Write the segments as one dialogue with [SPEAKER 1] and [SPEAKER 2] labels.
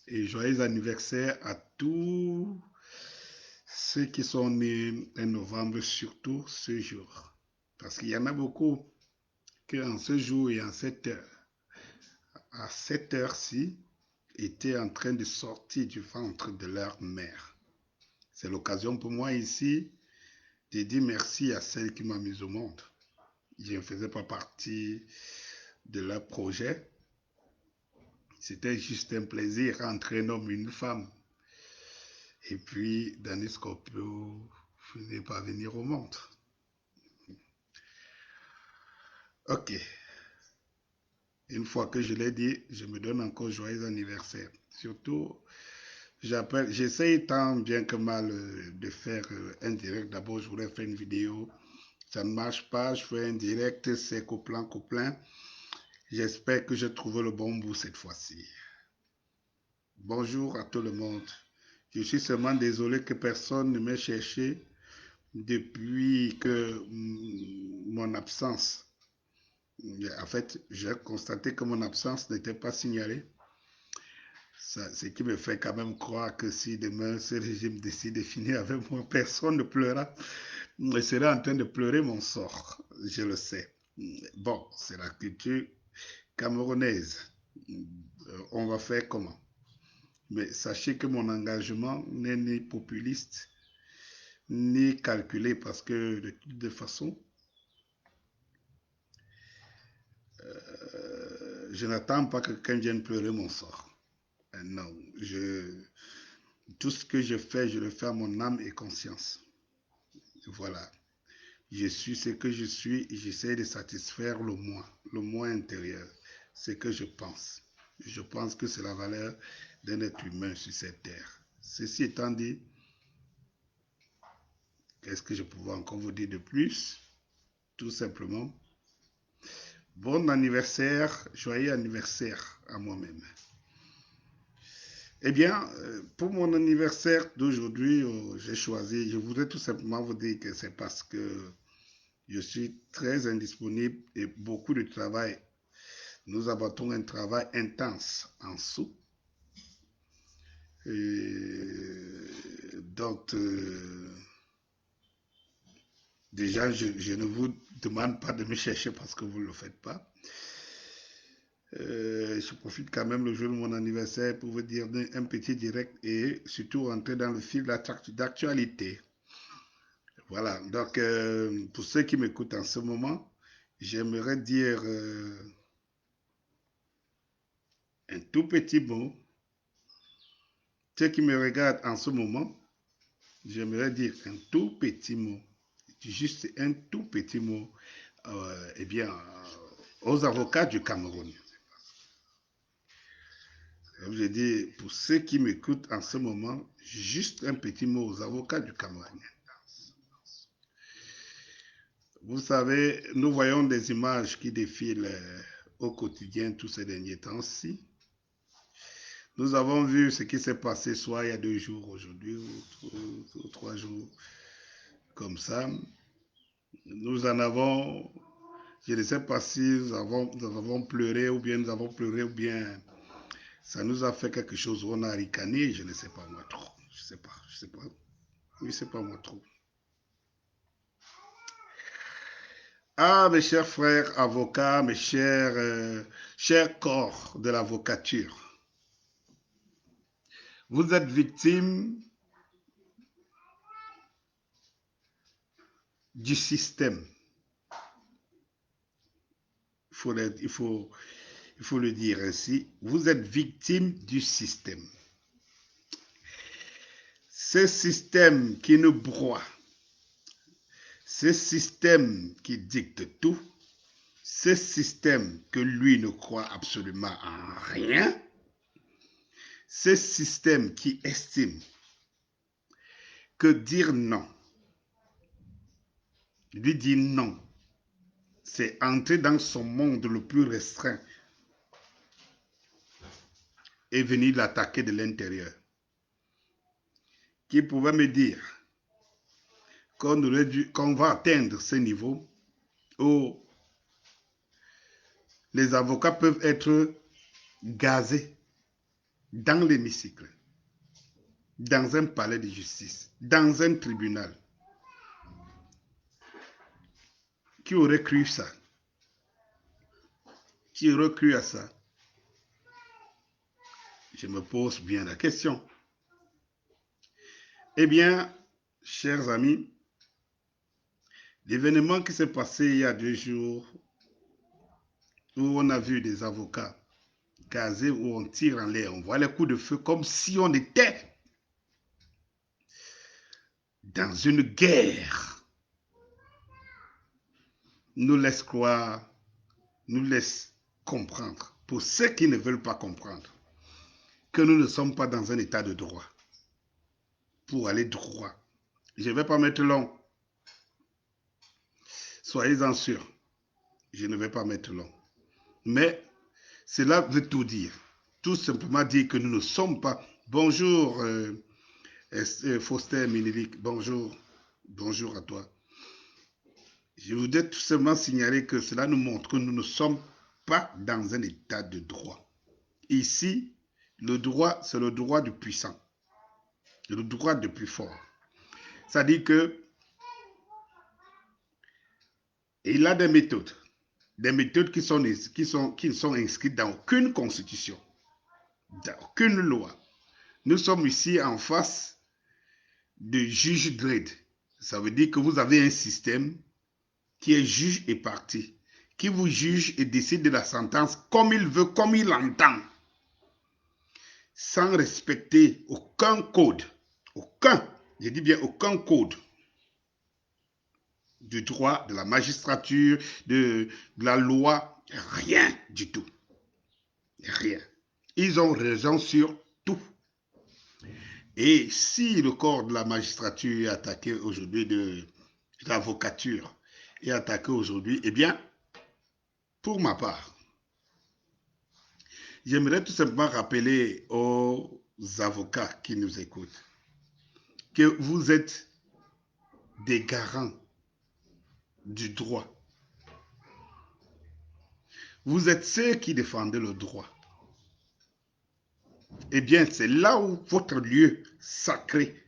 [SPEAKER 1] et joyeux anniversaire à tous ceux qui sont nés en novembre, surtout ce jour. Parce qu'il y en a beaucoup qui en ce jour et en cette heure, à cette heure-ci, étaient en train de sortir du ventre de leur mère. C'est l'occasion pour moi ici de dire merci à celle qui m'a mis au monde. Je ne faisais pas partie de leur projet. C'était juste un plaisir entre un homme et une femme. Et puis, Danny Scorpio finit par venir au monde. Ok. Une fois que je l'ai dit, je me donne encore joyeux anniversaire. Surtout, j'essaye tant bien que mal de faire un direct. D'abord, je voulais faire une vidéo. Ça ne marche pas. Je fais un direct, c'est couplant, couplant. J'espère que j'ai trouvé le bon bout cette fois-ci. Bonjour à tout le monde. Je suis seulement désolé que personne ne m'ait cherché depuis que mon absence. En fait, j'ai constaté que mon absence n'était pas signalée. Ce qui me fait quand même croire que si demain ce régime décide de finir avec moi, personne ne pleurera. Je serai en train de pleurer mon sort. Je le sais. Bon, c'est la culture camerounaise. On va faire comment? Mais sachez que mon engagement n'est ni populiste, ni calculé, parce que de toute façon, je n'attends pas que quelqu'un vienne pleurer mon sort. Non, tout ce que je fais, je le fais à mon âme et conscience. Voilà. Je suis ce que je suis et j'essaie de satisfaire le moi intérieur, ce que je pense. Je pense que c'est la valeur d'un être humain sur cette terre. Ceci étant dit, qu'est-ce que je pouvais encore vous dire de plus? Tout simplement, bon anniversaire, joyeux anniversaire à moi-même. Eh bien, pour mon anniversaire d'aujourd'hui, j'ai choisi, je voudrais tout simplement vous dire que c'est parce que je suis très indisponible et beaucoup de travail. Nous abattons un travail intense en dessous. Donc, déjà, je ne vous demande pas de me chercher parce que vous ne le faites pas. Je profite quand même le jour de mon anniversaire pour vous dire un petit direct et surtout rentrer dans le fil d'actualité. Voilà, donc pour ceux qui m'écoutent en ce moment, j'aimerais dire un tout petit mot. Ceux qui me regardent en ce moment, j'aimerais dire un tout petit mot, juste un tout petit mot, eh bien, aux avocats du Cameroun. Comme je dis, pour ceux qui m'écoutent en ce moment, juste un petit mot aux avocats du Cameroun. Vous savez, nous voyons des images qui défilent au quotidien tous ces derniers temps-ci. Nous avons vu ce qui s'est passé soit il y a 2 jours aujourd'hui ou 3 jours comme ça. Nous en avons, je ne sais pas si nous avons pleuré ou bien ça nous a fait quelque chose, on a ricané, je ne sais pas moi trop. Je sais pas. Oui, c'est pas moi trop. Ah, mes chers frères avocats, mes chers corps de l'avocature, vous êtes victime du système. Il faut le dire ainsi. Vous êtes victime du système. Ce système qui nous broie, ce système qui dicte tout, ce système que lui ne croit absolument en rien, ce système qui estime que dire non, lui dire non, c'est entrer dans son monde le plus restreint et venir l'attaquer de l'intérieur. Qui pouvait me dire qu'on va atteindre ce niveau où les avocats peuvent être gazés dans l'hémicycle, dans un palais de justice, dans un tribunal. Qui aurait cru ça? Qui aurait cru à ça? Je me pose bien la question. Eh bien, chers amis, l'événement qui s'est passé il y a 2 jours, où on a vu des avocats casés, où on tire en l'air, on voit les coups de feu comme si on était dans une guerre, nous laisse croire, nous laisse comprendre, pour ceux qui ne veulent pas comprendre, que nous ne sommes pas dans un état de droit. Pour aller droit. Je ne vais pas mettre long. Soyez-en sûrs. Je ne vais pas mettre long. Mais cela veut tout dire. Tout simplement dire que nous ne sommes pas... Bonjour, Faustin Ménélique. Bonjour. Bonjour à toi. Je voudrais tout simplement signaler que cela nous montre que nous ne sommes pas dans un état de droit. Ici, le droit, c'est le droit du puissant. Le droit du plus fort. C'est-à-dire que il a des méthodes qui ne sont inscrites dans aucune constitution, dans aucune loi. Nous sommes ici en face de juge Dredd. Ça veut dire que vous avez un système qui est juge et partie, qui vous juge et décide de la sentence comme il veut, comme il entend, sans respecter aucun code, je dis bien aucun code du droit, de la magistrature, de la loi, rien du tout. Rien. Ils ont raison sur tout. Et si le corps de la magistrature est attaqué aujourd'hui, de l'avocature est attaqué aujourd'hui, eh bien, pour ma part, j'aimerais tout simplement rappeler aux avocats qui nous écoutent que vous êtes des garants du droit. Vous êtes ceux qui défendent le droit. Eh bien, c'est là où votre lieu sacré,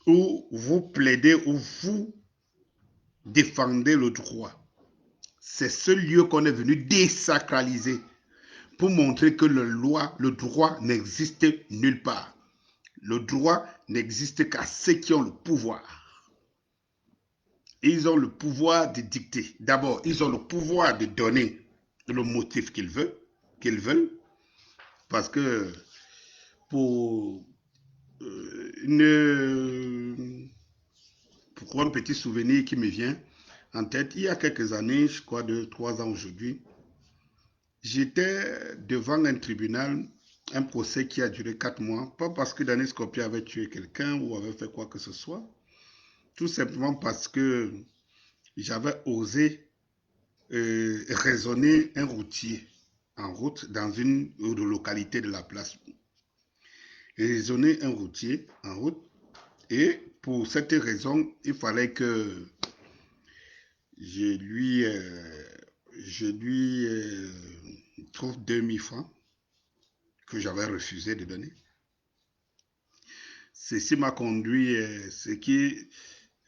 [SPEAKER 1] où vous plaidez, où vous défendez le droit. C'est ce lieu qu'on est venu désacraliser pour montrer que le droit n'existe nulle part. Le droit n'existe qu'à ceux qui ont le pouvoir. Ils ont le pouvoir de dicter. D'abord, ils ont le pouvoir de donner le motif qu'ils veulent, parce que pour un petit souvenir qui me vient en tête, il y a quelques années, je crois 2-3 ans aujourd'hui, j'étais devant un tribunal, un procès qui a duré 4 mois, pas parce que Denis Koppé avait tué quelqu'un ou avait fait quoi que ce soit, tout simplement parce que j'avais osé raisonner un routier en route dans une localité de la place. Raisonner un routier en route, et pour cette raison, il fallait que je lui trouve 2000 francs que j'avais refusé de donner. Ceci m'a conduit, ce qui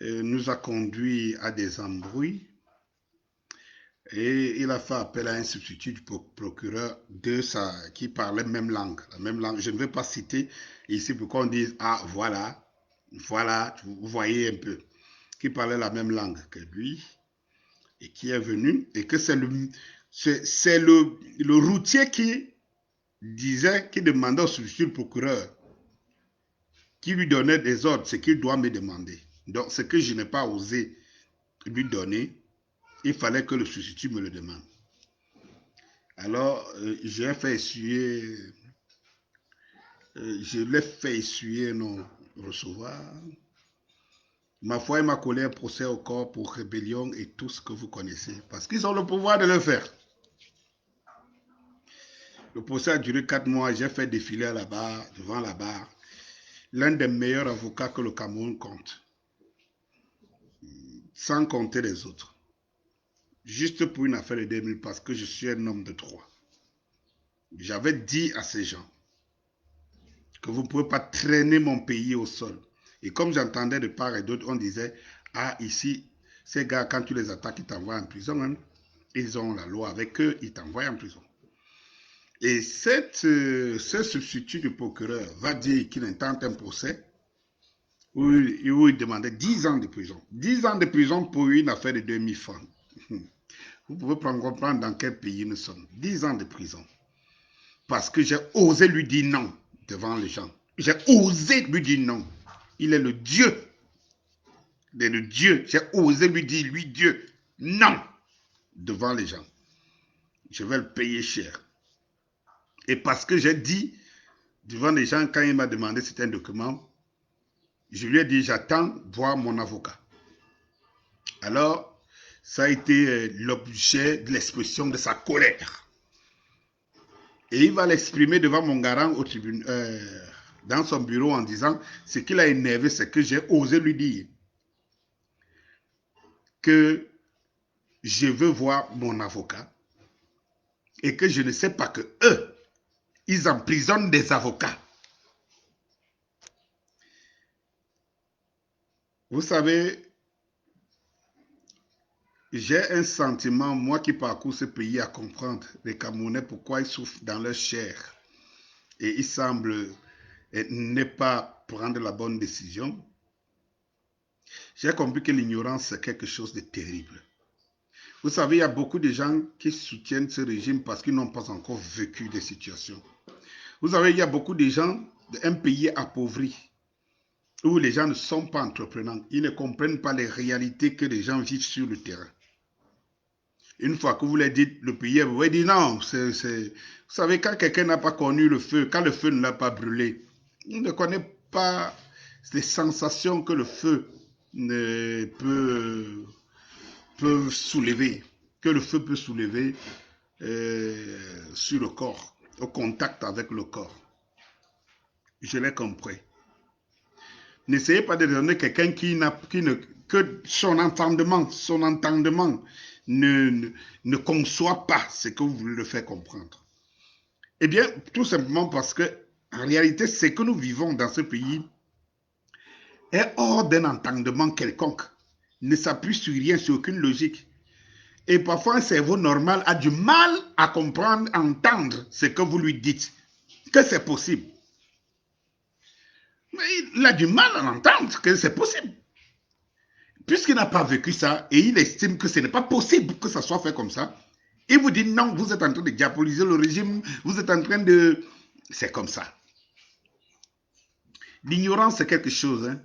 [SPEAKER 1] nous a conduit à des embrouilles, et il a fait appel à un substitut du procureur qui parlait la même langue. Je ne vais pas citer ici pour qu'on dise, ah voilà, vous voyez un peu, qui parlait la même langue que lui, et qui est venu, et que c'est le routier qui demandait au substitut du procureur, qui lui donnait des ordres, ce qu'il doit me demander. Donc, ce que je n'ai pas osé lui donner, il fallait que le substitut me le demande. Alors, je l'ai fait essuyer non recevoir. Ma foi et ma colère procès au corps pour rébellion et tout ce que vous connaissez, parce qu'ils ont le pouvoir de le faire. Le procès a duré 4 mois, j'ai fait défiler à la barre, devant la barre, l'un des meilleurs avocats que le Cameroun compte, sans compter les autres. Juste pour une affaire de 2000, parce que je suis un homme de droit. J'avais dit à ces gens que vous ne pouvez pas traîner mon pays au sol. Et comme j'entendais de part et d'autre, on disait, ah, ici, ces gars, quand tu les attaques, ils t'envoient en prison. Hein. Ils ont la loi avec eux, ils t'envoient en prison. Et ce substitut du procureur va dire qu'il intente un procès où il demandait 10 ans de prison. 10 ans de prison pour une affaire de 2000 francs. Vous pouvez comprendre dans quel pays nous sommes. 10 ans de prison. Parce que j'ai osé lui dire non devant les gens. J'ai osé lui dire non. Il est le Dieu. Il est le Dieu. J'ai osé lui dire, lui Dieu, non devant les gens. Je vais le payer cher. Et parce que j'ai dit devant les gens, quand il m'a demandé si c'était un document, je lui ai dit, j'attends voir mon avocat. Alors, ça a été l'objet de l'expression de sa colère. Et il va l'exprimer devant mon garant au tribunal, dans son bureau en disant, ce qu'il a énervé, c'est que j'ai osé lui dire que je veux voir mon avocat et que je ne sais pas que eux, ils emprisonnent des avocats. Vous savez, j'ai un sentiment, moi qui parcours ce pays, à comprendre les Camerounais, pourquoi ils souffrent dans leur chair. Et ils semblent ne pas prendre la bonne décision. J'ai compris que l'ignorance, c'est quelque chose de terrible. Vous savez, il y a beaucoup de gens qui soutiennent ce régime parce qu'ils n'ont pas encore vécu des situations. Vous savez, il y a beaucoup de gens d'un pays appauvri, où les gens ne sont pas entreprenants. Ils ne comprennent pas les réalités que les gens vivent sur le terrain. Une fois que vous leur dites le pays, vous allez dire non. Vous savez, quand quelqu'un n'a pas connu le feu, quand le feu ne l'a pas brûlé, il ne connaît pas les sensations que le feu peut soulever, que le feu peut soulever sur le corps, au contact avec le corps. Je l'ai compris. N'essayez pas de donner quelqu'un que son entendement ne conçoit pas ce que vous voulez le faire comprendre. Eh bien, tout simplement parce que, en réalité, ce que nous vivons dans ce pays est hors d'un entendement quelconque, ne s'appuie sur rien, sur aucune logique. Et parfois, un cerveau normal a du mal à comprendre, à entendre ce que vous lui dites, que c'est possible. Mais il a du mal à entendre que c'est possible. Puisqu'il n'a pas vécu ça et il estime que ce n'est pas possible que ça soit fait comme ça, il vous dit non, vous êtes en train de diaboliser le régime, vous êtes en train de... C'est comme ça. L'ignorance, c'est quelque chose. Hein.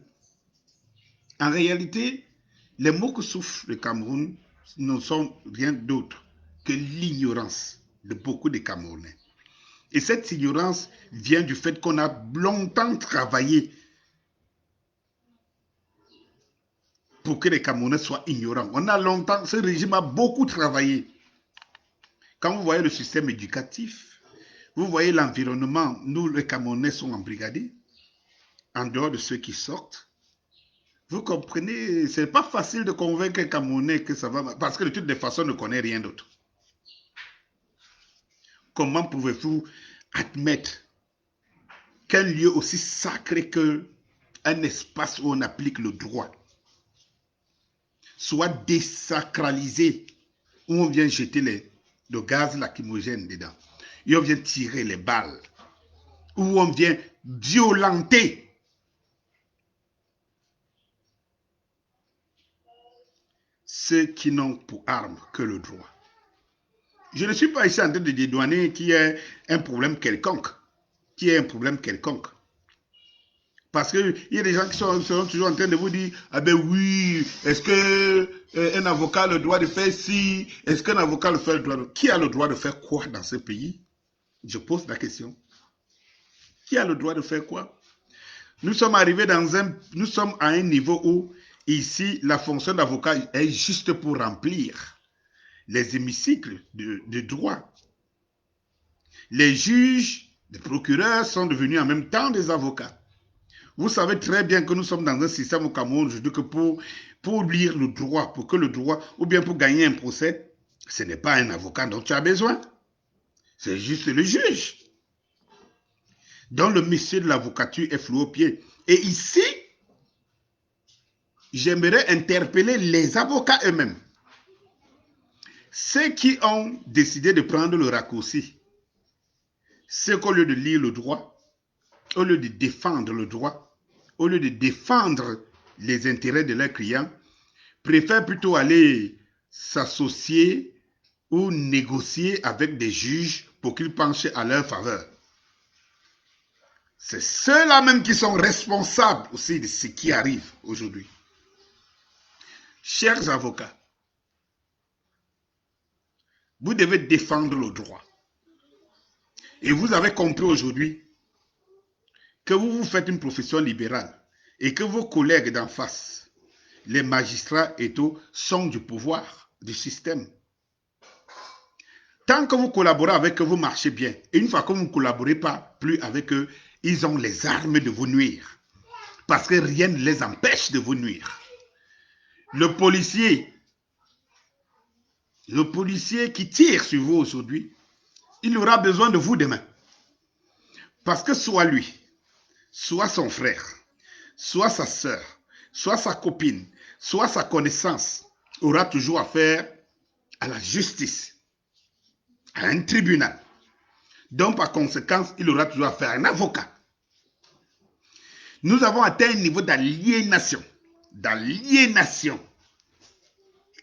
[SPEAKER 1] En réalité, les maux que souffre le Cameroun ne sont rien d'autre que l'ignorance de beaucoup de Camerounais. Et cette ignorance vient du fait qu'on a longtemps travaillé pour que les Camerounais soient ignorants. On a longtemps, ce régime a beaucoup travaillé. Quand vous voyez le système éducatif, vous voyez l'environnement, nous les Camerounais sont embrigadés, en dehors de ceux qui sortent. Vous comprenez, c'est pas facile de convaincre un Camerounais que ça va, parce que de toutes les façons, ne connaît rien d'autre. Comment pouvez-vous admettre qu'un lieu aussi sacré qu'un espace où on applique le droit soit désacralisé, où on vient jeter le gaz lacrymogène dedans, et on vient tirer les balles, où on vient violenter ceux qui n'ont pour arme que le droit. Je ne suis pas ici en train de dédouaner qu'il y ait un problème quelconque, Parce qu'il y a des gens qui seront toujours en train de vous dire, ah ben oui, est-ce qu'un avocat a le droit de faire ci? Est-ce qu'un avocat a le droit de... Qui a le droit de faire quoi dans ce pays? Je pose la question. Qui a le droit de faire quoi? Nous sommes arrivés nous sommes à un niveau où, ici, la fonction d'avocat est juste pour remplir les hémicycles de droit. Les juges, les procureurs sont devenus en même temps des avocats. Vous savez très bien que nous sommes dans un système au Cameroun aujourd'hui que pour lire le droit, pour que le droit, ou bien pour gagner un procès, ce n'est pas un avocat dont tu as besoin. C'est juste le juge. dont le monsieur de l'avocature est flou aux pieds. Et ici, j'aimerais interpeller les avocats eux-mêmes. Ceux qui ont décidé de prendre le raccourci, c'est qu'au lieu de lire le droit, au lieu de défendre le droit, au lieu de défendre les intérêts de leurs clients, préfèrent plutôt aller s'associer ou négocier avec des juges pour qu'ils penchent à leur faveur. C'est ceux-là même qui sont responsables aussi de ce qui arrive aujourd'hui. Chers avocats, vous devez défendre le droit. Et vous avez compris aujourd'hui que vous faites une profession libérale et que vos collègues d'en face, les magistrats et tout, sont du pouvoir, du système. Tant que vous collaborez avec eux, vous marchez bien. Et une fois que vous ne collaborez pas plus avec eux, ils ont les armes de vous nuire. Parce que rien ne les empêche de vous nuire. Le policier qui tire sur vous aujourd'hui, il aura besoin de vous demain. Parce que soit lui, soit son frère, soit sa soeur, soit sa copine, soit sa connaissance, aura toujours affaire à la justice, à un tribunal. Donc, par conséquent, il aura toujours affaire à un avocat. Nous avons atteint un niveau d'aliénation,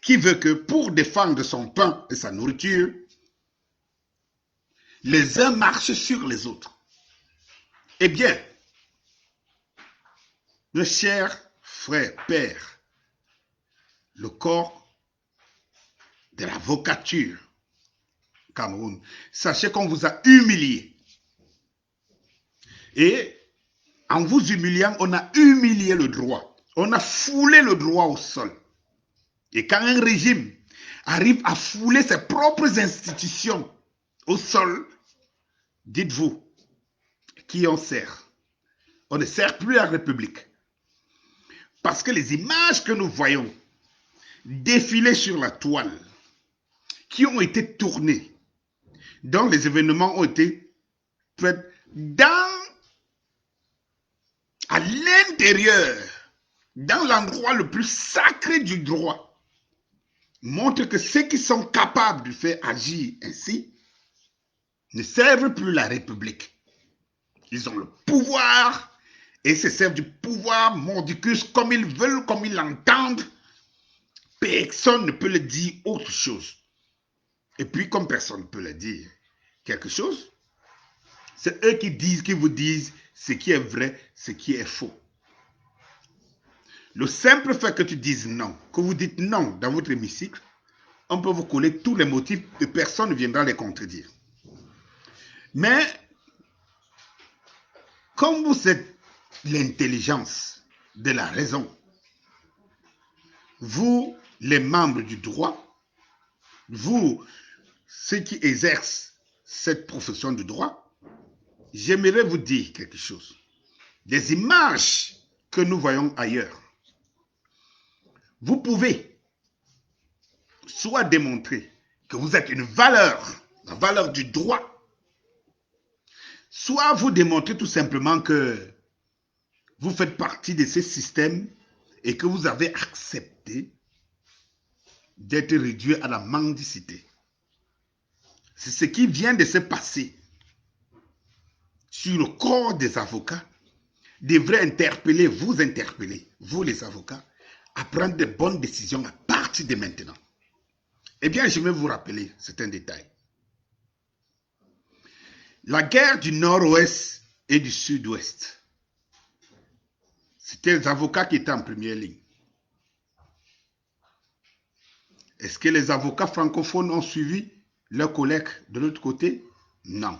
[SPEAKER 1] qui veut que pour défendre son pain et sa nourriture, les uns marchent sur les autres. Eh bien, mes chers frères, pères, le corps de l'avocature au Cameroun, sachez qu'on vous a humilié. Et en vous humiliant, on a humilié le droit. On a foulé le droit au sol. Et quand un régime arrive à fouler ses propres institutions au sol, dites-vous, qui on sert? On ne sert plus la République. Parce que les images que nous voyons défiler sur la toile, qui ont été tournées, dont les événements ont été faits à l'intérieur, dans l'endroit le plus sacré du droit, montrent que ceux qui sont capables de faire agir ainsi ne servent plus la République. Ils ont le pouvoir et se servent du pouvoir mordicus comme ils veulent, comme ils l'entendent. Personne ne peut le dire autre chose. Et puis, comme personne ne peut le dire quelque chose, c'est eux qui vous disent ce qui est vrai, ce qui est faux. Le simple fait que tu dises non, que vous dites non dans votre hémicycle, on peut vous coller tous les motifs et personne ne viendra les contredire. Mais, comme vous êtes l'intelligence de la raison, vous, les membres du droit, vous, ceux qui exercent cette profession du droit, j'aimerais vous dire quelque chose. Des images que nous voyons ailleurs, vous pouvez soit démontrer que vous êtes une valeur, la valeur du droit, soit vous démontrez tout simplement que vous faites partie de ce système et que vous avez accepté d'être réduit à la mendicité. C'est ce qui vient de se passer sur le corps des avocats, devrait interpeller, vous les avocats, à prendre de bonnes décisions à partir de maintenant. Eh bien, je vais vous rappeler certains détails. La guerre du Nord-Ouest et du Sud-Ouest, c'était les avocats qui étaient en première ligne. Est-ce que les avocats francophones ont suivi leurs collègues de l'autre côté? Non.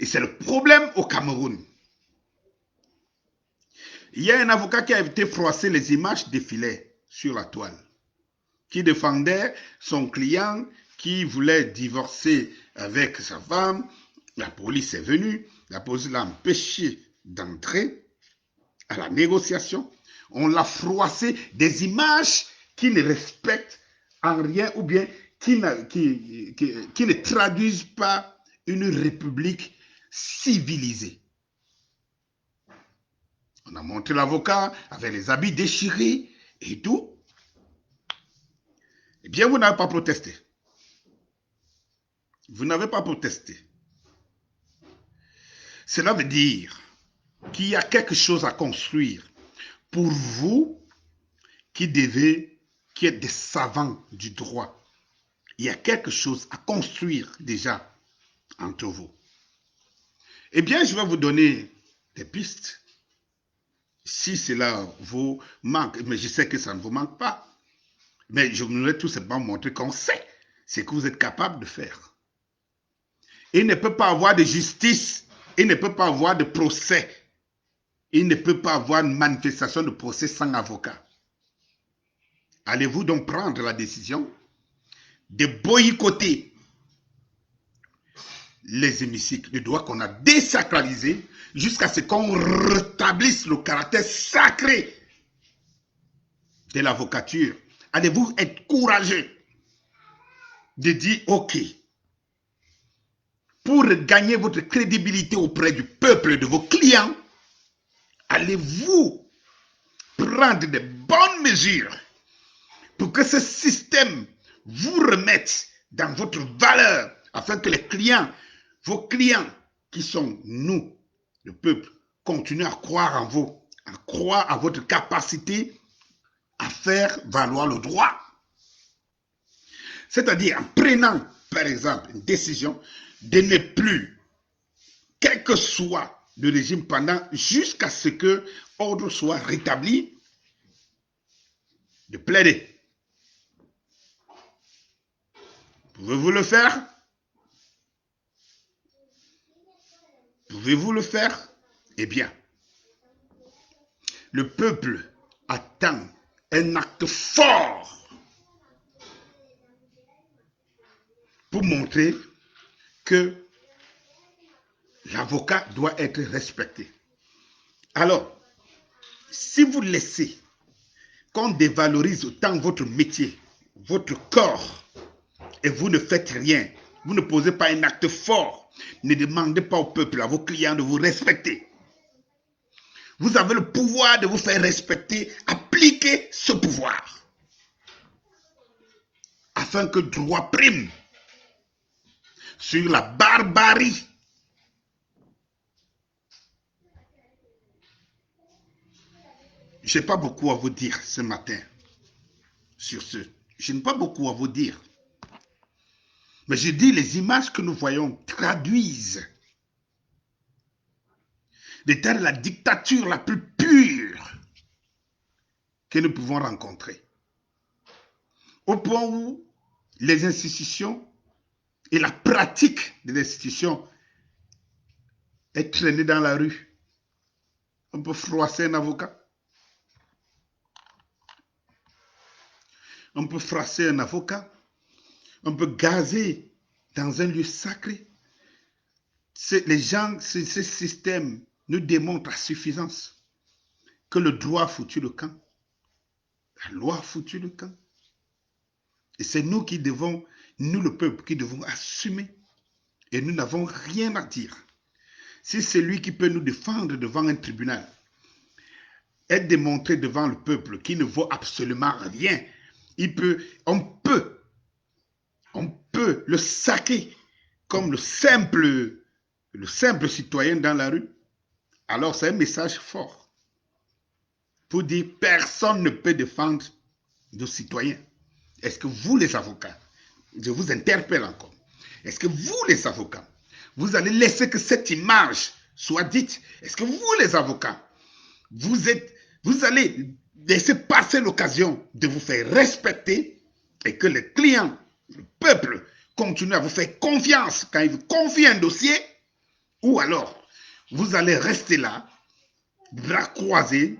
[SPEAKER 1] Et c'est le problème au Cameroun. Il y a un avocat qui a été froissé, les images défilaient sur la toile, qui défendait son client qui voulait divorcer avec sa femme. La police est venue, la police l'a empêché d'entrer à la négociation. On l'a froissé, des images qui ne respectent en rien ou bien qui ne traduisent pas une république civilisé. On a montré l'avocat avec les habits déchirés et tout. Eh bien, vous n'avez pas protesté. Vous n'avez pas protesté. Cela veut dire qu'il y a quelque chose à construire pour vous qui êtes des savants du droit. Il y a quelque chose à construire déjà entre vous. Eh bien, je vais vous donner des pistes. Si cela vous manque, mais je sais que ça ne vous manque pas, mais je voudrais tout simplement montrer qu'on sait ce que vous êtes capable de faire. Il ne peut pas avoir de justice, il ne peut pas avoir de procès, il ne peut pas avoir une manifestation de procès sans avocat. Allez-vous donc prendre la décision de boycotter les hémicycles de droit qu'on a désacralisés jusqu'à ce qu'on rétablisse le caractère sacré de l'avocature? Allez-vous être courageux de dire ok, pour gagner votre crédibilité auprès du peuple et de vos clients, allez-vous prendre de bonnes mesures pour que ce système vous remette dans votre valeur, afin que les clients, vos clients qui sont nous, le peuple, continuent à croire en vous, à croire à votre capacité à faire valoir le droit. C'est-à-dire en prenant, par exemple, une décision de ne plus, quel que soit le régime pendant, jusqu'à ce que l'ordre soit rétabli, de plaider. Pouvez-vous le faire? Pouvez-vous le faire? Eh bien, le peuple attend un acte fort pour montrer que l'avocat doit être respecté. Alors, si vous laissez qu'on dévalorise autant votre métier, votre corps, et vous ne faites rien, vous ne posez pas un acte fort, ne demandez pas au peuple, à vos clients de vous respecter. Vous avez le pouvoir de vous faire respecter, appliquez ce pouvoir, afin que le droit prime sur la barbarie. Je n'ai pas beaucoup à vous dire ce matin sur ce. Je n'ai pas beaucoup à vous dire. Mais je dis, les images que nous voyons traduisent l'état de la dictature la plus pure que nous pouvons rencontrer. Au point où les institutions et la pratique des institutions est traînée dans la rue. On peut froisser un avocat. On peut froisser un avocat. On peut gazer dans un lieu sacré. Les gens, ce système nous démontre à suffisance que le droit a foutu le camp. La loi a foutu le camp. Et c'est nous qui devons, nous le peuple, qui devons assumer. Et nous n'avons rien à dire. Si c'est lui qui peut nous défendre devant un tribunal, est démontré devant le peuple qui ne vaut absolument rien, on peut le saquer comme le simple citoyen dans la rue. Alors c'est un message fort pour dire personne ne peut défendre nos citoyens. Est-ce que vous les avocats, je vous interpelle encore, est-ce que vous les avocats, vous allez laisser que cette image soit dite? Est-ce que vous les avocats, vous allez laisser passer l'occasion de vous faire respecter et que les clients, le peuple, continuent à vous faire confiance quand ils vous confient un dossier? Ou alors, vous allez rester là, bras croisés,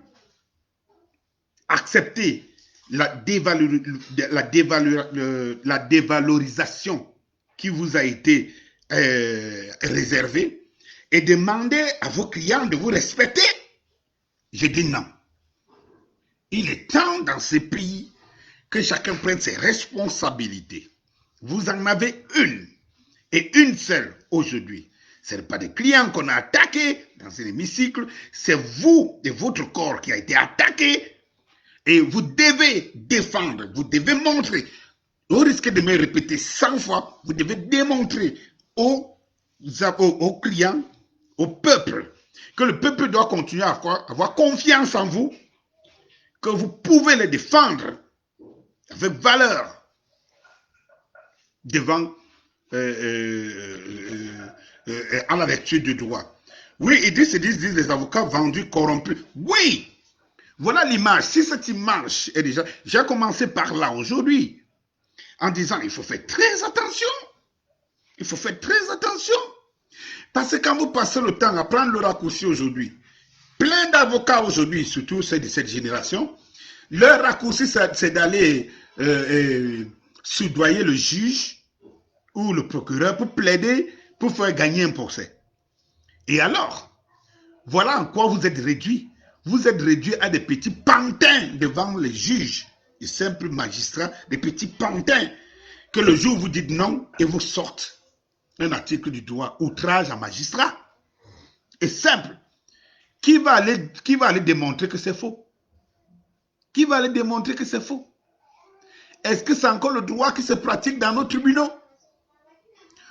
[SPEAKER 1] accepter la dévalorisation qui vous a été réservée et demander à vos clients de vous respecter? Je dis non. Il est temps dans ces pays que chacun prenne ses responsabilités. Vous en avez une, et une seule aujourd'hui. Ce n'est pas des clients qu'on a attaqués dans un hémicycle, c'est vous et votre corps qui a été attaqué. Et vous devez défendre, vous devez montrer, au risque de me répéter 100 fois, vous devez démontrer aux clients, au peuple, que le peuple doit continuer à avoir confiance en vous, que vous pouvez les défendre avec valeur devant à la vertu du droit. Oui, ils disent les avocats vendus, corrompus. Oui, voilà l'image. Si cette image est déjà... J'ai commencé par là aujourd'hui, en disant il faut faire très attention. Il faut faire très attention. Parce que quand vous passez le temps à prendre le raccourci aujourd'hui, plein d'avocats aujourd'hui, surtout ceux de cette génération, leur raccourci, c'est d'aller soudoyer le juge ou le procureur pour plaider, pour faire gagner un procès. Et alors, voilà en quoi vous êtes réduits. Vous êtes réduits à des petits pantins devant les juges, les simples magistrats, des petits pantins que le jour où vous dites non et vous sortent un article du droit, outrage à magistrat. Et simple. Qui va aller démontrer que c'est faux? Qui va aller démontrer que c'est faux? Est-ce que c'est encore le droit qui se pratique dans nos tribunaux?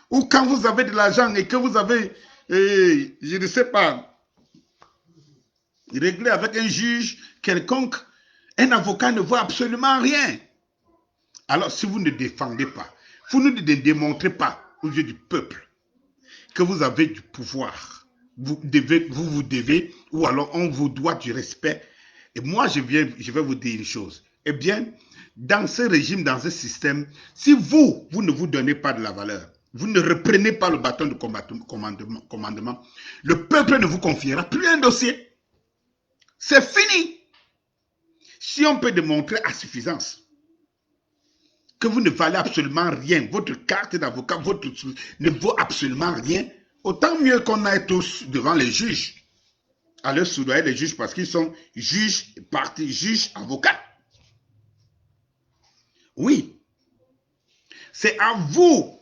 [SPEAKER 1] Ou quand vous avez de l'argent et que vous avez, je ne sais pas, réglé avec un juge quelconque, un avocat ne voit absolument rien. Alors si vous ne défendez pas, vous ne démontrez pas aux yeux du peuple que vous avez du pouvoir, vous devez, ou alors on vous doit du respect. Et moi, je vais vous dire une chose. Eh bien, dans ce régime, dans ce système, si vous ne vous donnez pas de la valeur, vous ne reprenez pas le bâton de commandement, le peuple ne vous confiera plus un dossier. C'est fini. Si on peut démontrer à suffisance que vous ne valez absolument rien, votre carte d'avocat ne vaut absolument rien, autant mieux qu'on aille tous devant les juges, à leur soudoyer les juges parce qu'ils sont juges, partis, juges, avocats. Oui, c'est à vous.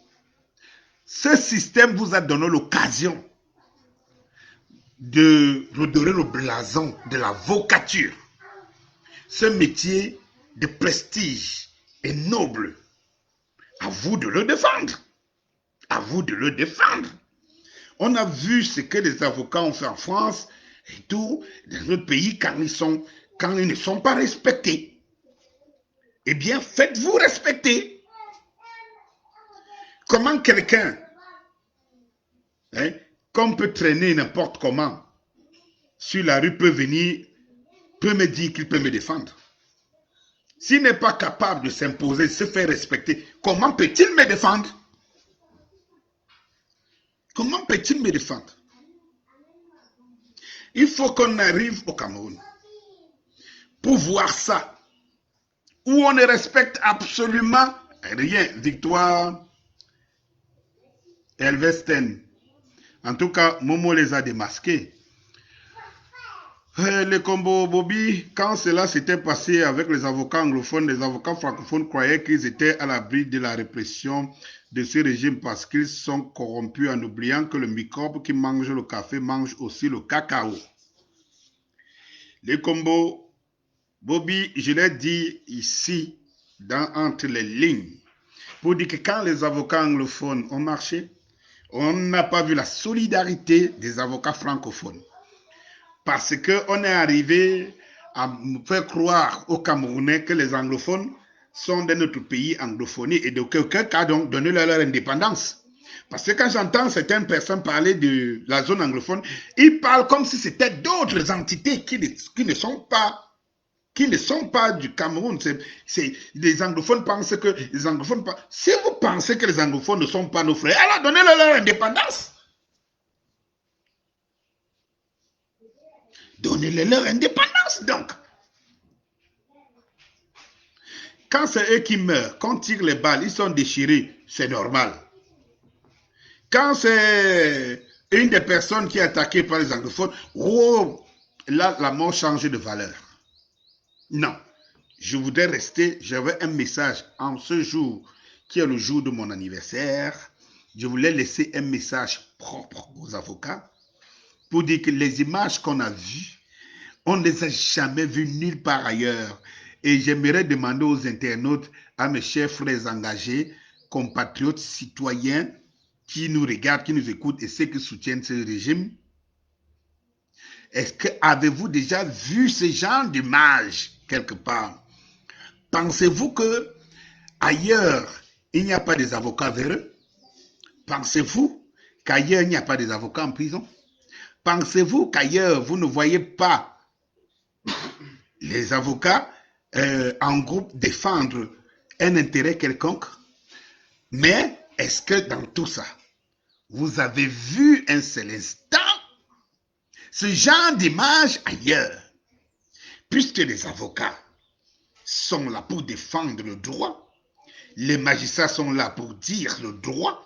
[SPEAKER 1] Ce système vous a donné l'occasion de redorer le blason de l'avocature. Ce métier de prestige et noble. À vous de le défendre. À vous de le défendre. On a vu ce que les avocats ont fait en France et tout, dans d'autres pays, quand ils ne sont pas respectés. Eh bien, faites-vous respecter. Comment quelqu'un, qu'on peut traîner n'importe comment, sur la rue peut me dire qu'il peut me défendre? S'il n'est pas capable de s'imposer, de se faire respecter, comment peut-il me défendre? Comment peut-il me défendre? Il faut qu'on arrive au Cameroun pour voir ça, où on ne respecte absolument rien. Victoire, Elvesten. En tout cas, Momo les a démasqués. Le combo Bobby, quand cela s'était passé avec les avocats anglophones, les avocats francophones croyaient qu'ils étaient à l'abri de la répression de ce régime parce qu'ils sont corrompus en oubliant que le microbe qui mange le café mange aussi le cacao. Le combo Bobby, je l'ai dit ici, entre les lignes, pour dire que quand les avocats anglophones ont marché, on n'a pas vu la solidarité des avocats francophones. Parce qu'on est arrivé à faire croire aux Camerounais que les anglophones sont de notre pays anglophonie et de quelqu'un qui a donc donné leur indépendance. Parce que quand j'entends certaines personnes parler de la zone anglophone, ils parlent comme si c'était d'autres entités qui ne sont pas du Cameroun. Les anglophones pensent que les anglophones... Si vous pensez que les anglophones ne sont pas nos frères, alors donnez-leur indépendance. Donnez-leur leur indépendance, donc. Quand c'est eux qui meurent, quand on tire les balles, ils sont déchirés, c'est normal. Quand c'est une des personnes qui est attaquée par les anglophones, oh, là, la mort change de valeur. Non. Je voudrais rester, j'avais un message en ce jour, qui est le jour de mon anniversaire. Je voulais laisser un message propre aux avocats pour dire que les images qu'on a vues, on ne les a jamais vues nulle part ailleurs. Et j'aimerais demander aux internautes, à mes chers frères engagés, compatriotes, citoyens, qui nous regardent, qui nous écoutent et ceux qui soutiennent ce régime, est-ce que avez-vous déjà vu ce genre d'image quelque part? Pensez-vous que ailleurs, il n'y a pas des avocats véreux? Pensez-vous qu'ailleurs, il n'y a pas des avocats en prison? Pensez-vous qu'ailleurs, vous ne voyez pas les avocats en groupe défendre un intérêt quelconque? Mais est-ce que dans tout ça, vous avez vu un seul instant ce genre d'image ailleurs? Puisque les avocats sont là pour défendre le droit, les magistrats sont là pour dire le droit,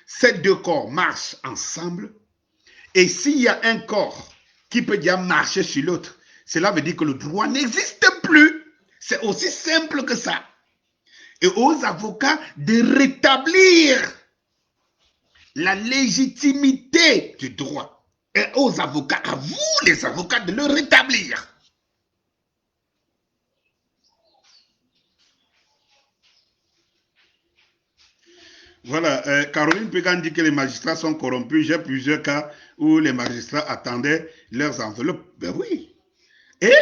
[SPEAKER 1] ces deux corps marchent ensemble, et s'il y a un corps qui peut déjà marcher sur l'autre, cela veut dire que le droit n'existe plus. C'est aussi simple que ça. Et aux avocats de rétablir la légitimité du droit. Et aux avocats, à vous les avocats, de le rétablir. Voilà, Caroline Pégan dit que les magistrats sont corrompus. J'ai plusieurs cas où les magistrats attendaient leurs enveloppes. Ben oui. Et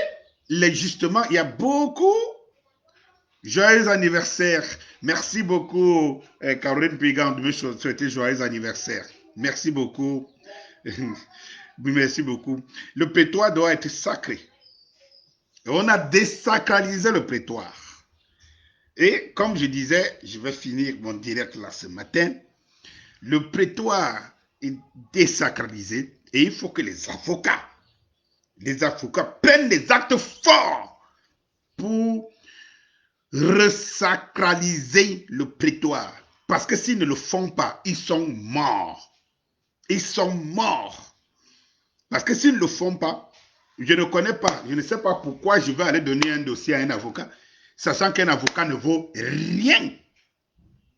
[SPEAKER 1] justement, il y a beaucoup. Joyeux anniversaire. Merci beaucoup, Caroline Pégan, de me souhaiter joyeux anniversaire. Merci beaucoup. Merci beaucoup. Le prétoire doit être sacré. Et on a désacralisé le prétoire. Et comme je disais, je vais finir mon direct là ce matin. Le prétoire est désacralisé et il faut que les avocats prennent des actes forts pour resacraliser le prétoire. Parce que s'ils ne le font pas, ils sont morts. Ils sont morts. Parce que s'ils ne le font pas, je ne connais pas, je ne sais pas pourquoi je vais aller donner un dossier à un avocat, sachant qu'un avocat ne vaut rien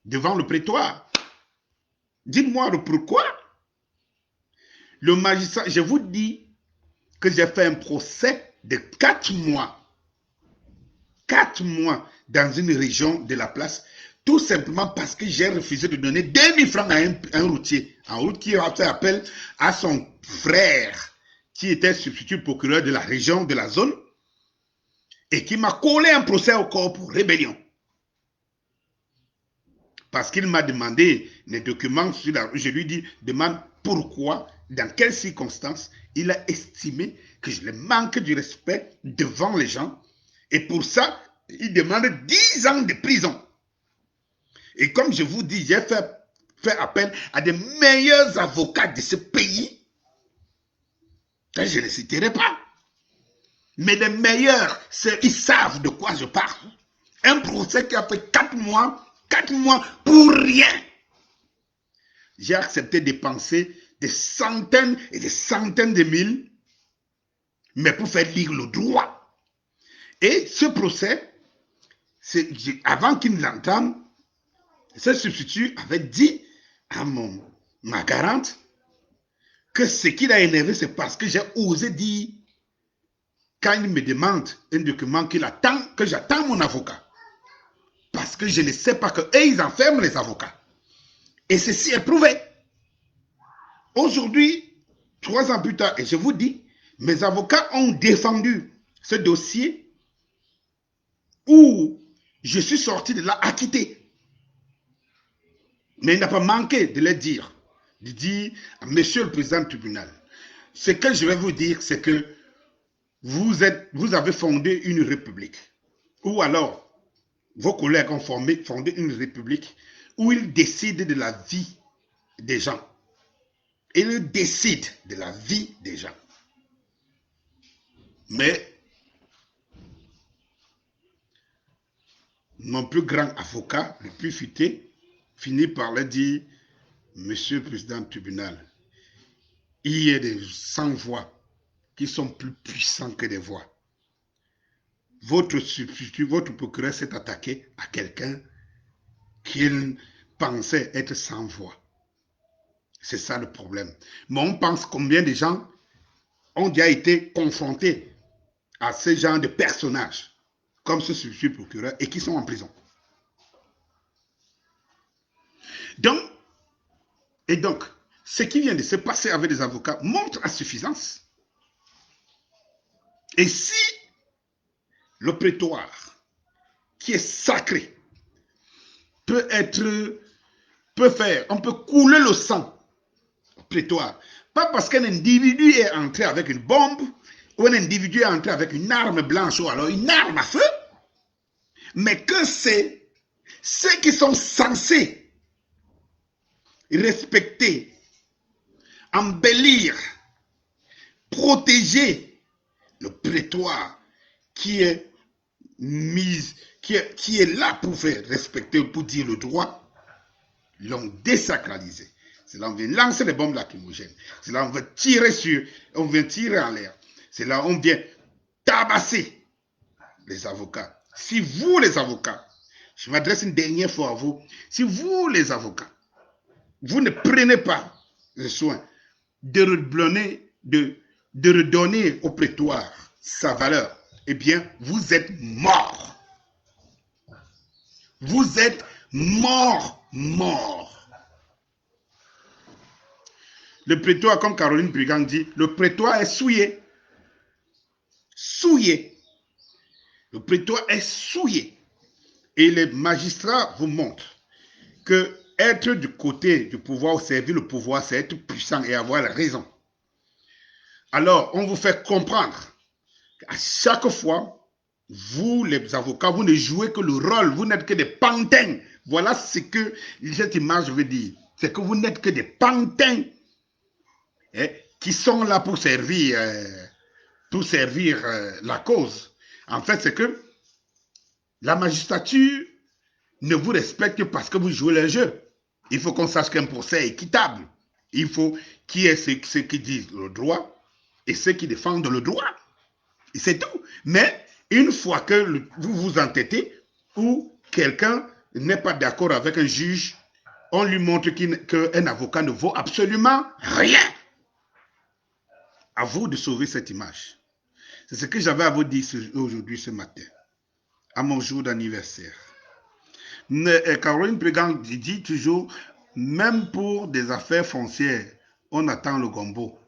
[SPEAKER 1] devant le prétoire. Dites-moi le pourquoi. Le magistrat, je vous dis que j'ai fait un procès de 4 mois. 4 mois dans une région de la place, tout simplement parce que j'ai refusé de donner 2000 francs à un routier, en route qui a fait appel à son frère, qui était substitut procureur de la région, de la zone, et qui m'a collé un procès au corps pour rébellion. Parce qu'il m'a demandé les documents sur la rue. Je lui dis, demande pourquoi, dans quelles circonstances, il a estimé que je le manque du respect devant les gens. Et pour ça, il demande 10 ans de prison. Et comme je vous dis, j'ai fait appel à des meilleurs avocats de ce pays. Je ne les citerai pas. Mais les meilleurs, ils savent de quoi je parle. Un procès qui a fait 4 mois pour rien. J'ai accepté de dépenser des centaines et des centaines de mille, mais pour faire lire le droit. Et ce procès, avant qu'il l'entame, ce substitut avait dit à ma garante que ce qui l'a énervé, c'est parce que j'ai osé dire, quand il me demande un document que j'attends mon avocat. Parce que je ne sais pas qu'eux, ils enferment les avocats. Et ceci est prouvé. Aujourd'hui, 3 ans plus tard, et je vous dis, mes avocats ont défendu ce dossier où je suis sorti de là acquitté. Mais il n'a pas manqué de le dire. De dire à monsieur le président du tribunal, ce que je vais vous dire, c'est que vous avez fondé une république. Ou alors, vos collègues ont fondé une république où ils décident de la vie des gens. Ils décident de la vie des gens. Mais mon plus grand avocat, le plus futé, finit par leur dire, monsieur le président du tribunal, il y a des sans-voix qui sont plus puissants que des voix. Votre substitut, votre procureur s'est attaqué à quelqu'un qu'il pensait être sans voix. C'est ça le problème. Mais on pense combien de gens ont déjà été confrontés à ce genre de personnages, comme ce substitut procureur, et qui sont en prison. Donc, ce qui vient de se passer avec les avocats montre à suffisance. Et si le prétoire, qui est sacré, on peut couler le sang au prétoire, pas parce qu'un individu est entré avec une bombe, ou un individu est entré avec une arme blanche, ou alors une arme à feu, mais que c'est ceux qui sont censés respecter, embellir, protéger le prétoire qui est là pour faire respecter, pour dire le droit, l'ont désacralisé. C'est là on vient lancer les bombes lacrymogènes. C'est là on veut on vient tirer en l'air. C'est là on vient tabasser les avocats. Si vous, les avocats, je m'adresse une dernière fois à vous, si vous, les avocats, vous ne prenez pas le soin de redonner au prétoire sa valeur, eh bien, vous êtes mort. Vous êtes mort. Le prétoire, comme Caroline Brigand dit, le prétoire est souillé. Le prétoire est souillé. Et les magistrats vous montrent que être du côté du pouvoir ou servir le pouvoir, c'est être puissant et avoir la raison. Alors, on vous fait comprendre qu'à chaque fois, vous, les avocats, vous ne jouez que le rôle, vous n'êtes que des pantins. Voilà ce que cette image veut dire. C'est que vous n'êtes que des pantins qui sont là pour servir la cause. En fait, c'est que la magistrature ne vous respecte parce que vous jouez le jeu. Il faut qu'on sache qu'un procès est équitable. Il faut qu'il y ait ceux qui disent le droit et ceux qui défendent le droit. Et c'est tout. Mais une fois que vous vous entêtez ou quelqu'un n'est pas d'accord avec un juge, on lui montre qu'un avocat ne vaut absolument rien. À vous de sauver cette image. C'est ce que j'avais à vous dire aujourd'hui, ce matin, à mon jour d'anniversaire. Caroline Brigand dit toujours, même pour des affaires foncières, on attend le gombo.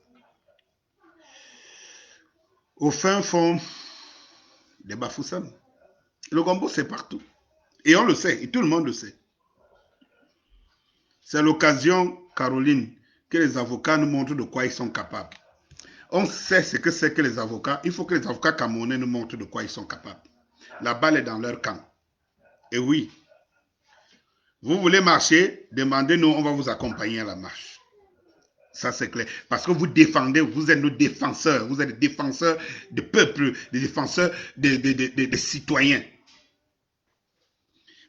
[SPEAKER 1] Au fin fond des Bafoussam. Le gombo, c'est partout. Et on le sait, et tout le monde le sait. C'est l'occasion, Caroline, que les avocats nous montrent de quoi ils sont capables. On sait ce que c'est que les avocats. Il faut que les avocats camerounais nous montrent de quoi ils sont capables. La balle est dans leur camp. Et oui, vous voulez marcher, demandez-nous, on va vous accompagner à la marche. Ça, c'est clair. Parce que vous défendez, vous êtes nos défenseurs. Vous êtes des défenseurs du peuple, des défenseurs des citoyens.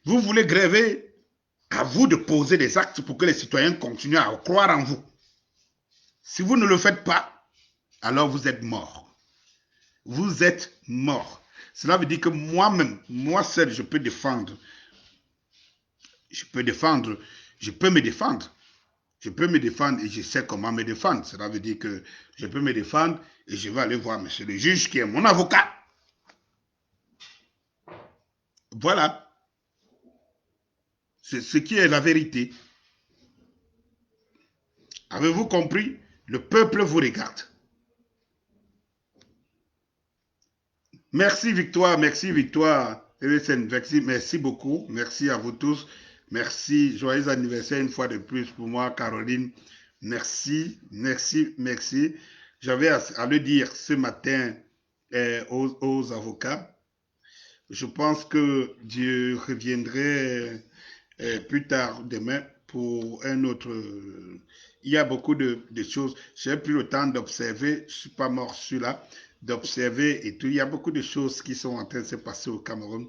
[SPEAKER 1] Vous voulez gréver, à vous de poser des actes pour que les citoyens continuent à croire en vous. Si vous ne le faites pas, alors vous êtes mort. Vous êtes mort. Cela veut dire que moi-même, moi seul, je peux me défendre. Je peux me défendre et je sais comment me défendre. Cela veut dire que je peux me défendre et je vais aller voir monsieur le juge qui est mon avocat. Voilà. C'est ce qui est la vérité. Avez-vous compris? Le peuple vous regarde. Merci Victoire, merci beaucoup, merci à vous tous, merci, joyeux anniversaire une fois de plus pour moi Caroline, merci. J'avais à le dire ce matin aux avocats, je pense que Dieu reviendrait plus tard demain pour un autre... Il y a beaucoup de choses. J'ai pris le temps d'observer, je ne suis pas mort celui-là, d'observer et tout. Il y a beaucoup de choses qui sont en train de se passer au Cameroun.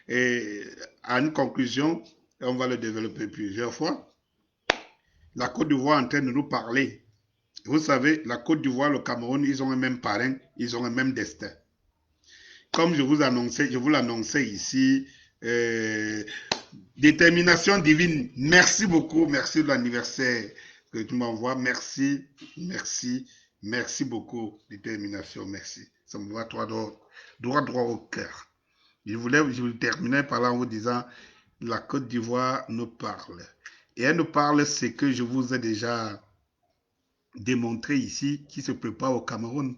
[SPEAKER 1] Et à une conclusion, on va le développer plusieurs fois. La Côte d'Ivoire est en train de nous parler. Vous savez, la Côte d'Ivoire, le Cameroun, ils ont un même parrain, ils ont un même destin. Comme je vous l'annonçais ici, détermination divine. Merci beaucoup, merci de l'anniversaire que tu m'envoies. Merci, merci, merci beaucoup. Détermination, merci. Ça me va droit au cœur. Je terminer par là en vous disant, la Côte d'Ivoire nous parle. Et elle nous parle ce que je vous ai déjà démontré ici, qui se prépare au Cameroun.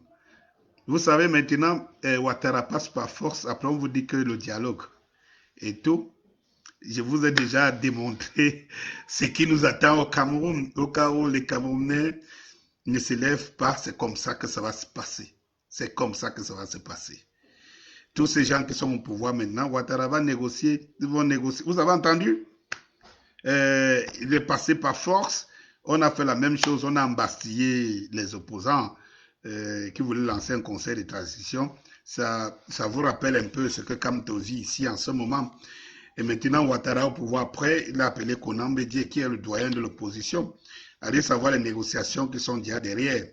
[SPEAKER 1] Vous savez maintenant, Ouattara passe par force. Après, on vous dit que le dialogue et tout. Je vous ai déjà démontré ce qui nous attend au Cameroun. Au cas où les Camerounais ne se lèvent pas, c'est comme ça que ça va se passer. C'est comme ça que ça va se passer. Tous ces gens qui sont au pouvoir maintenant, Ouattara va négocier, ils vont négocier. Vous avez entendu? Il est passé par force. On a fait la même chose, on a embastillé les opposants qui voulaient lancer un conseil de transition. Ça vous rappelle un peu ce que Kamto vit ici en ce moment. Et maintenant, Ouattara au pouvoir, après, il a appelé Konan Bédié, qui est le doyen de l'opposition. Allez savoir les négociations qui sont déjà derrière.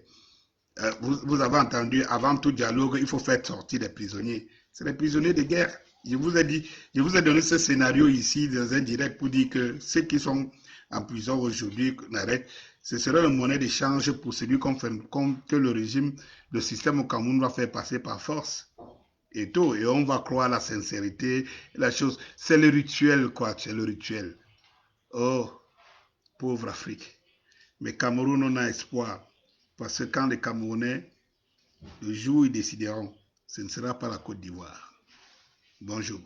[SPEAKER 1] Vous avez entendu, avant tout dialogue, il faut faire sortir les prisonniers. C'est les prisonniers de guerre. Je vous ai dit, je vous ai donné ce scénario ici dans un direct pour dire que ceux qui sont en prison aujourd'hui, ce serait une monnaie d'échange pour celui que le régime, le système au Cameroun va faire passer par force. Et tout, et on va croire la sincérité, la chose. C'est le rituel, quoi, c'est le rituel. Oh, pauvre Afrique. Mais Cameroun, on a espoir. Parce que quand les Camerounais, le jour où ils décideront, ce ne sera pas la Côte d'Ivoire. Bonjour.